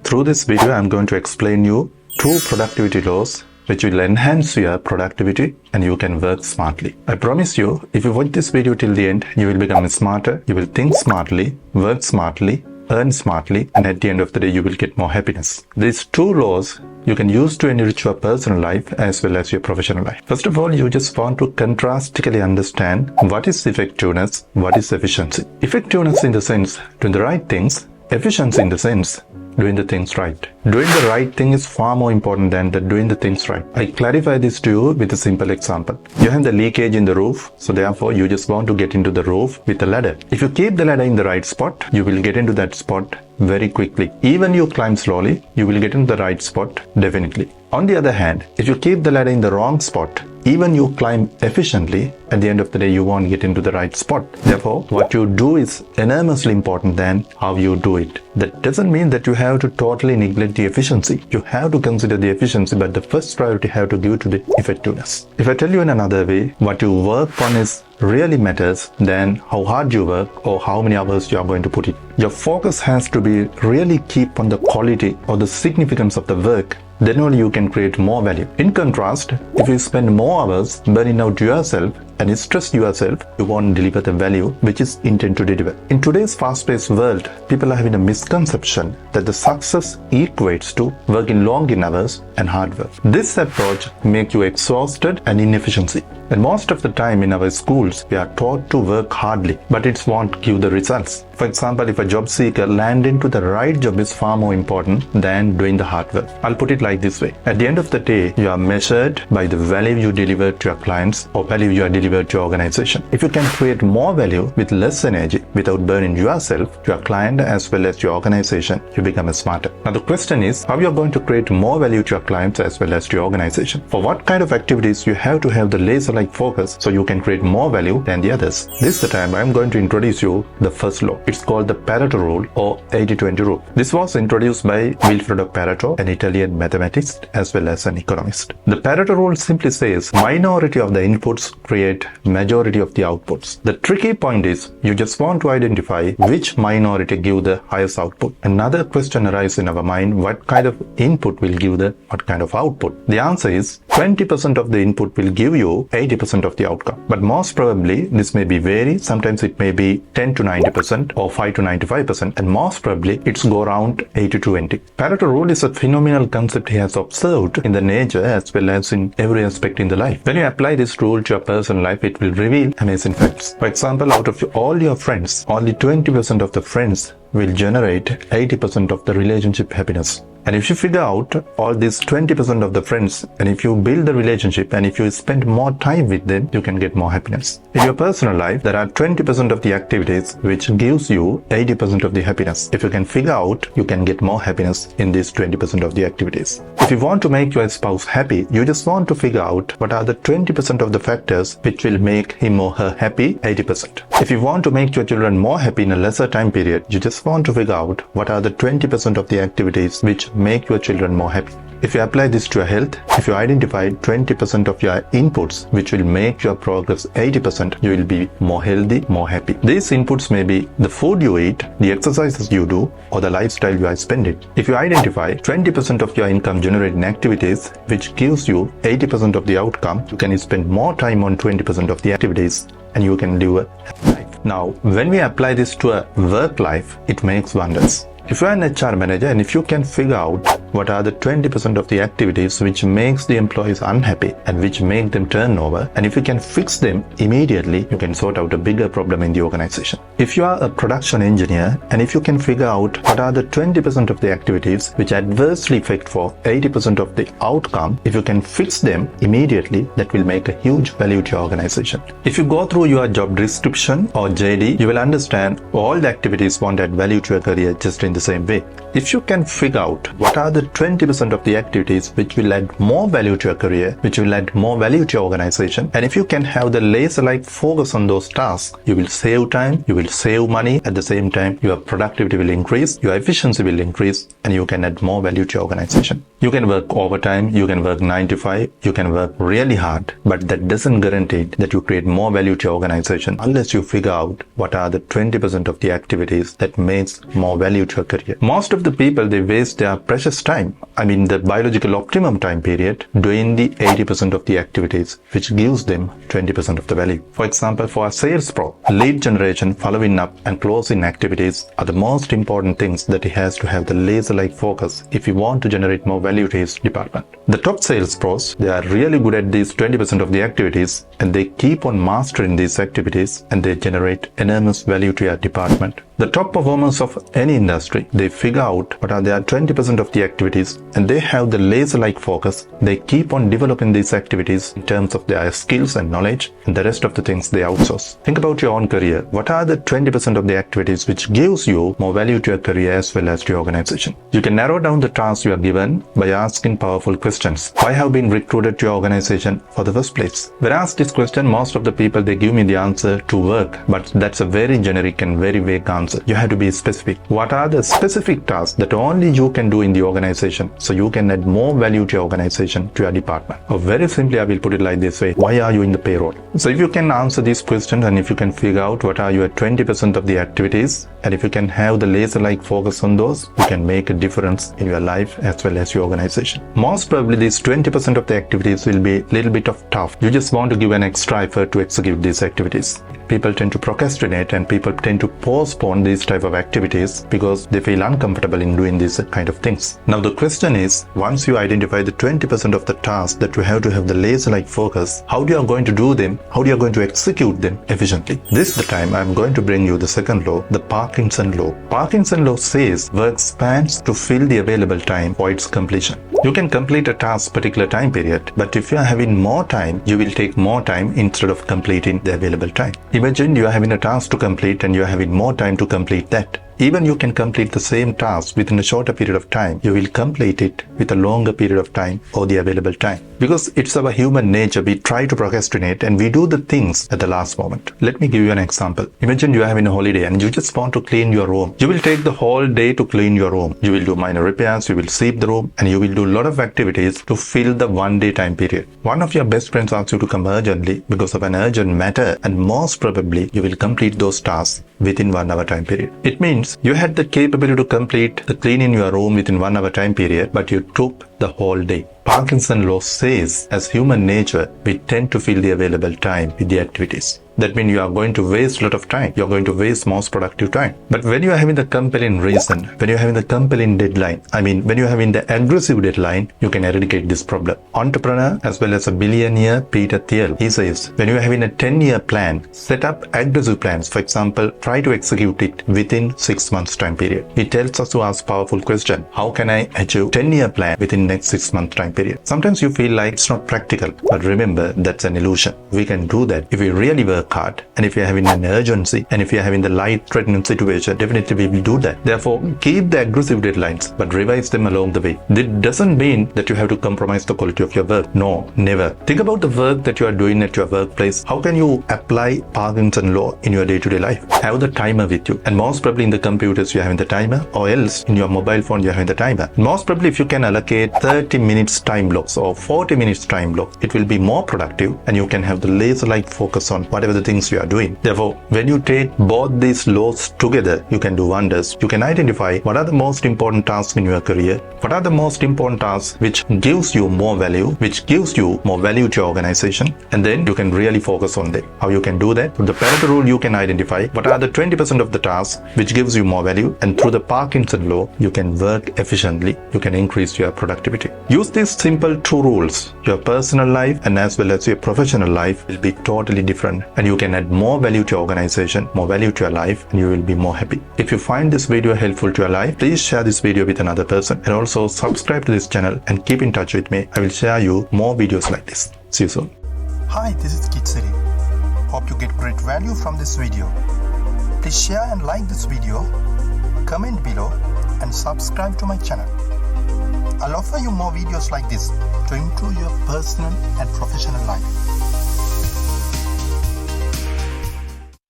Through this video, I'm going to explain you 2 productivity laws which will enhance your productivity and you can work smartly. I promise you, if you watch this video till the end, you will become smarter, you will think smartly, work smartly, earn smartly, and at the end of the day, you will get more happiness. These 2 laws you can use to enrich your personal life as well as your professional life. First of all, you just want to contrastically understand what is effectiveness, what is efficiency. Effectiveness in the sense doing the right things, efficiency in the sense doing the things right. Doing the right thing is far more important than doing the things right. I clarify this to you with a simple example. You have the leakage in the roof, so therefore you just want to get into the roof with a ladder. If you keep the ladder in the right spot, you will get into that spot very quickly. Even you climb slowly, you will get into the right spot definitely. On the other hand, if you keep the ladder in the wrong spot, even you climb efficiently, at the end of the day, you won't get into the right spot. Therefore, what you do is enormously important than how you do it. That doesn't mean that you have to totally neglect the efficiency. You have to consider the efficiency, but the first priority you have to give to the effectiveness. If I tell you in another way, what you work on is really matters than how hard you work or how many hours you are going to put it. Your focus has to be really keep on the quality or the significance of the work. Then only you can create more value. In contrast, if you spend more hours burning out yourself and stress yourself, you won't deliver the value which is intended to deliver. In today's fast-paced world, people are having a misconception that the success equates to working long in hours and hard work. This approach makes you exhausted and inefficiency. And most of the time in our schools, we are taught to work hardly, but it won't give the results. For example, if a job seeker lands into the right job is far more important than doing the hard work. I'll put it like this way. At the end of the day, you are measured by the value you deliver to your clients or value you are delivered to your organization. If you can create more value with less energy without burning yourself, your client as well as your organization, you become smarter. Now the question is how you are going to create more value to your clients as well as to your organization. For what kind of activities you have to have the laser-like focus so you can create more value than the others. This is the time I am going to introduce you the first law. It's called the Pareto rule or 80-20 rule. This was introduced by Vilfredo Pareto, an Italian mathematician as well as an economist. The Pareto rule simply says minority of the inputs create majority of the outputs. The tricky point is you just want to identify which minority give the highest output. Another question arises in our mind, what kind of input will give the what kind of output? The answer is 20% of the input will give you 80% of the outcome. But most probably this may be vary. Sometimes it may be 10 to 90% or 5 to 95%, and most probably it's go around 80 to 20. Pareto rule is a phenomenal concept he has observed in the nature as well as in every aspect in the life. When you apply this rule to your personal life, it will reveal amazing facts. For example, out of all your friends, only 20% of the friends will generate 80% of the relationship happiness. And if you figure out all these 20% of the friends, and if you build the relationship and if you spend more time with them, you can get more happiness. In your personal life, there are 20% of the activities which gives you 80% of the happiness. If you can figure out, you can get more happiness in these 20% of the activities. If you want to make your spouse happy, you just want to figure out what are the 20% of the factors which will make him or her happy 80%. If you want to make your children more happy in a lesser time period, you just want to figure out what are the 20% of the activities which make your children more happy. If you apply this to your health, if you identify 20% of your inputs which will make your progress 80%, you will be more healthy, more happy. These inputs may be the food you eat, the exercises you do, or the lifestyle you are spending. If you identify 20% of your income generating activities which gives you 80% of the outcome, you can spend more time on 20% of the activities and you can live a happy life. Now, when we apply this to a work life, it makes wonders. If you are an HR manager and if you can figure out what are the 20% of the activities which makes the employees unhappy and which make them turn over, and if you can fix them immediately, you can sort out a bigger problem in the organization. If you are a production engineer and if you can figure out what are the 20% of the activities which adversely affect for 80% of the outcome, if you can fix them immediately, that will make a huge value to your organization. If you go through your job description or JD, you will understand all the activities won't add value to your career just in the same way. If you can figure out what are the the 20% of the activities which will add more value to your career, which will add more value to your organization. And if you can have the laser-like focus on those tasks, you will save time, you will save money. At the same time, your productivity will increase, your efficiency will increase, and you can add more value to your organization. You can work overtime, you can work 9 to 5, you can work really hard, but that doesn't guarantee that you create more value to your organization unless you figure out what are the 20% of the activities that makes more value to your career. Most of the people, they waste their precious time, the biological optimum time period, doing the 80% of the activities which gives them 20% of the value. For example, for a sales pro, lead generation, following up and closing activities are the most important things that he has to have the laser-like focus if he want to generate more value to his department. The top sales pros, they are really good at these 20% of the activities, and they keep on mastering these activities, and they generate enormous value to your department. The top performers of any industry, they figure out what are their 20% of the activities, and they have the laser-like focus. They keep on developing these activities in terms of their skills and knowledge, and the rest of the things they outsource. Think about your own career. What are the 20% of the activities which gives you more value to your career as well as to your organization? You can narrow down the tasks you are given by asking powerful questions. Why have been recruited to your organization for the first place? When I ask this question, most of the people, they give me the answer to work, but that's a very generic and very vague answer. You have to be specific. What are the specific tasks that only you can do in the organization so you can add more value to your organization, to your department? Or very simply, I will put it like this way: why are you in the payroll? So if you can answer these questions, and if you can figure out what are your 20% of the activities, and if you can have the laser-like focus on those, you can make a difference in your life as well as your organization. Most probably these 20% of the activities will be a little bit of tough. You just want to give an extra effort to execute these activities. People tend to procrastinate, and people tend to postpone these type of activities because they feel uncomfortable in doing these kind of things. Now the question is, once you identify the 20% of the tasks that you have to have the laser-like focus, how you are going to do them, how you are going to execute them efficiently? This is the time I am going to bring you the second law, the Parkinson Law. Parkinson Law says work spans to fill the available time for its completion. You can complete a task particular time period, but if you are having more time, you will take more time instead of completing the available time. Imagine you are having a task to complete and you are having more time to complete that. Even you can complete the same task within a shorter period of time, you will complete it with a longer period of time or the available time. Because it's our human nature, we try to procrastinate and we do the things at the last moment. Let me give you an example. Imagine you are having a holiday and you just want to clean your room. You will take the whole day to clean your room. You will do minor repairs, you will sweep the room, and you will do a lot of activities to fill the 1 day time period. One of your best friends asks you to come urgently because of an urgent matter, and most probably you will complete those tasks within 1 hour time period. It means you had the capability to complete the cleaning your room within 1 hour time period, but you took the whole day. Parkinson Law says, as human nature, we tend to fill the available time with the activities. That means you are going to waste a lot of time. You are going to waste most productive time. But when you are having the compelling reason, when you are having the compelling deadline, when you are having the aggressive deadline, you can eradicate this problem. Entrepreneur as well as a billionaire Peter Thiel, he says, when you are having a 10-year plan, set up aggressive plans. For example, try to execute it within 6 months time period. He tells us to ask powerful question: how can I achieve 10-year plan within next 6 month time period? Sometimes you feel like it's not practical, but remember, that's an illusion. We can do that if we really work hard, and if you're having an urgency, and if you're having the life-threatening situation, definitely we will do that. Therefore, keep the aggressive deadlines, but revise them along the way. That doesn't mean that you have to compromise the quality of your work. No, never. Think about the work that you are doing at your workplace. How can you apply Parkinson Law in your day-to-day life? Have the timer with you, and most probably in the computers you're having the timer, or else in your mobile phone you're having the timer. Most probably if you can allocate 30 minutes time blocks or 40 minutes time blocks, it will be more productive, and you can have the laser-like focus on whatever the things you are doing. Therefore, when you take both these laws together, you can do wonders. You can identify what are the most important tasks in your career, what are the most important tasks which gives you more value, which gives you more value to your organization, and then you can really focus on them. How you can do that? Through the Pareto rule, you can identify what are the 20% of the tasks which gives you more value, and through the Parkinson Law, you can work efficiently, you can increase your productivity. Use these simple 2 rules. Your personal life and as well as your professional life will be totally different, and you can add more value to your organization, more value to your life, and you will be more happy. If you find this video helpful to your life, please share this video with another person, and also subscribe to this channel and keep in touch with me. I will share you more videos like this. See you soon. Hi, this is KITHSIRI. Hope you get great value from this video. Please share and like this video, comment below, and subscribe to my channel. I'll offer you more videos like this to improve your personal and professional life.